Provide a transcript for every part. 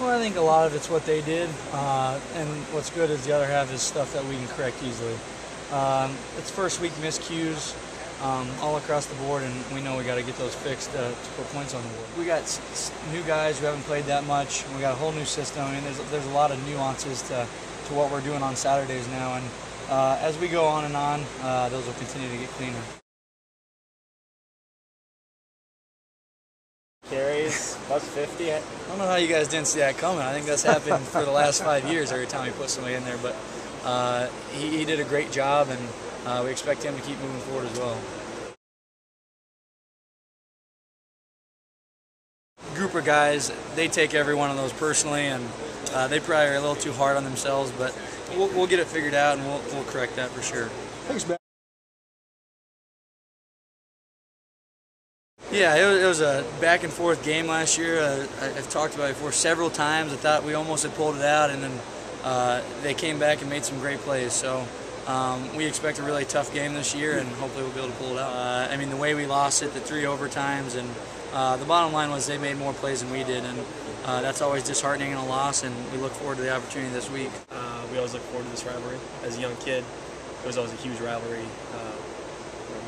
Well, I think a lot of it's what they did, and what's good is the other half is stuff that we can correct easily. It's first week miscues all across the board, and we know we got to get those fixed to put points on the board. We got new guys who haven't played that much. We got a whole new system. I mean, there's a lot of nuances to what we're doing on Saturdays now, and as we go on and on, those will continue to get cleaner. Carries, plus 50. I don't know how you guys didn't see that coming. I think that's happened for the last 5 years every time we put somebody in there. But he did a great job, and we expect him to keep moving forward as well. Group of guys, they take every one of those personally, and they probably are a little too hard on themselves. But we'll get it figured out, and we'll correct that for sure. Thanks, man. Yeah, it was a back and forth game last year. I've talked about it before several times. I thought we almost had pulled it out, and then they came back and made some great plays. So we expect a really tough game this year, and hopefully we'll be able to pull it out. I mean, the way we lost it, the 3 overtimes, and the bottom line was they made more plays than we did, and that's always disheartening in a loss, and we look forward to the opportunity this week. We always look forward to this rivalry. As a young kid, it was always a huge rivalry,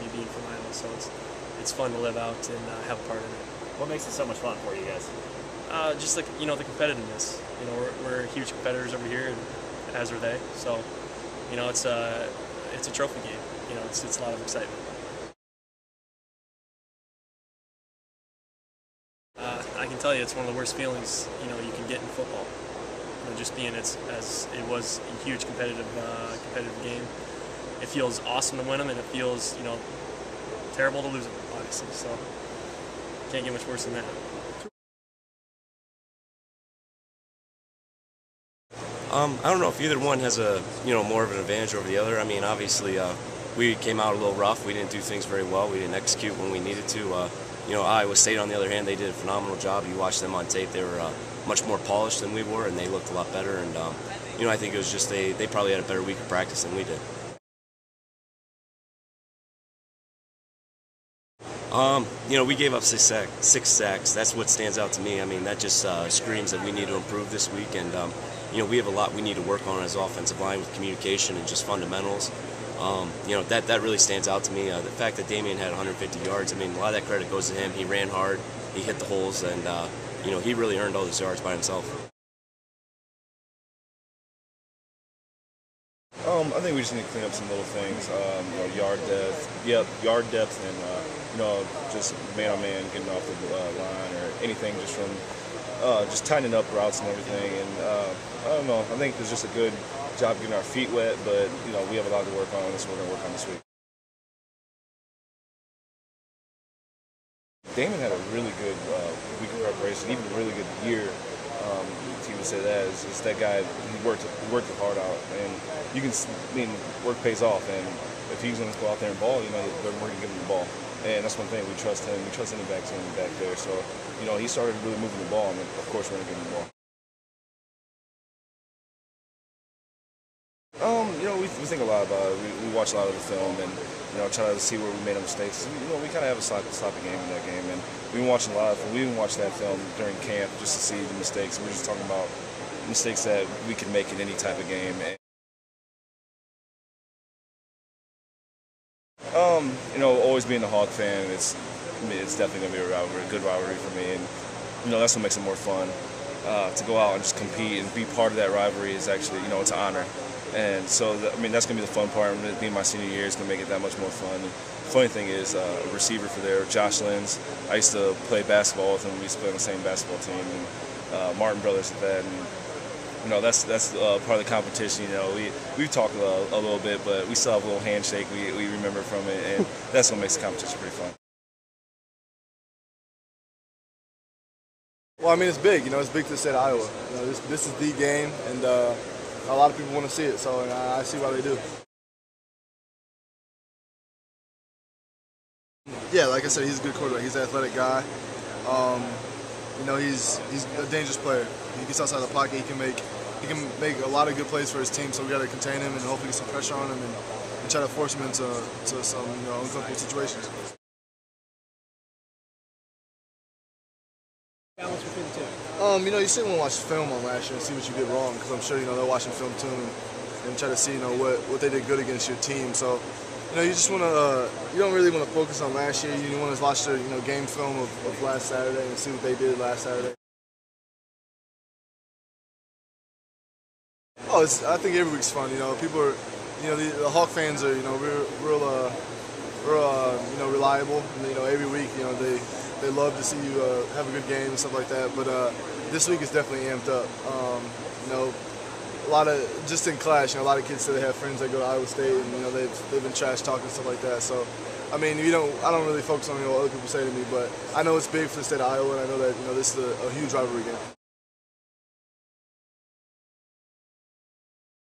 me being from Iowa, so it's fun to live out and have a part in it. What makes it so much fun for you guys? Just like, the competitiveness. We're huge competitors over here, and as are they. So, it's a trophy game. It's a lot of excitement. I can tell you, it's one of the worst feelings you can get in football. Just being as it was a huge competitive game. It feels awesome to win them, and it feels terrible to lose them, obviously. So can't get much worse than that. I don't know if either one has a more of an advantage over the other. I mean, obviously we came out a little rough. We didn't do things very well. We didn't execute when we needed to. Iowa State, on the other hand, they did a phenomenal job. You watched them on tape; they were much more polished than we were, and they looked a lot better. And I think it was just they probably had a better week of practice than we did. We gave up six sacks. That's what stands out to me. I mean, that just screams that we need to improve this week, and we have a lot we need to work on as offensive line with communication and just fundamentals. That really stands out to me. The fact that Damian had 150 yards, I mean, a lot of that credit goes to him. He ran hard, he hit the holes, and he really earned all those yards by himself. I think we just need to clean up some little things. Yard depth, and just man-on-man getting off the line or anything, just from just tightening up routes and everything. And I don't know. I think there's just a good job getting our feet wet, but we have a lot to work on. This we're going to work on this week. Damon had a really good week of preparation, even a really good year. To even say that is that guy. He worked hard out, and you can. Work pays off. And if he's going to go out there and ball, we're going to give him the ball. And that's one thing, we trust him. We trust any backs back there. So he started really moving the ball, and of course we're going to give him the ball. We think a lot about it. We watch a lot of the film and try to see where we made mistakes. We kind of have a sloppy game in that game, and we've been watching a lot of film. We even watched that film during camp just to see the mistakes. We're just talking about mistakes that we can make in any type of game. Always being a Hawk fan, it's definitely gonna be a good rivalry for me, and that's what makes it more fun. To go out and just compete and be part of that rivalry is actually it's an honor. And so, that's going to be the fun part. Being my senior year is going to make it that much more fun. And the funny thing is, a receiver for there, Josh Lenz, I used to play basketball with him. We used to play on the same basketball team, and Martin Brothers at that. And that's part of the competition. We've talked a little bit, but we still have a little handshake we remember from it, and that's what makes the competition pretty fun. Well, I mean, it's big. It's big to the state of Iowa. This is the game, and a lot of people want to see it, so I see why they do. Yeah, like I said, he's a good quarterback. He's an athletic guy. He's a dangerous player. He gets outside the pocket. He can make a lot of good plays for his team. So we got to contain him and hopefully get some pressure on him and try to force him into some uncomfortable situations. Balance between the two. You still want to watch film on last year and see what you did wrong, because I'm sure, they're watching film too and try to see, what they did good against your team. So, you just want to, you don't really want to focus on last year. You want to watch the, game film of last Saturday and see what they did last Saturday. Oh, I think every week's fun. People are, the Hawk fans are, real reliable. And, every week, they love to see you have a good game and stuff like that. But this week is definitely amped up. A lot of, just in class, a lot of kids say they have friends that go to Iowa State, and they've been trash talking and stuff like that. So, I don't really focus on what other people say to me, but I know it's big for the state of Iowa, and I know that this is a huge rivalry game.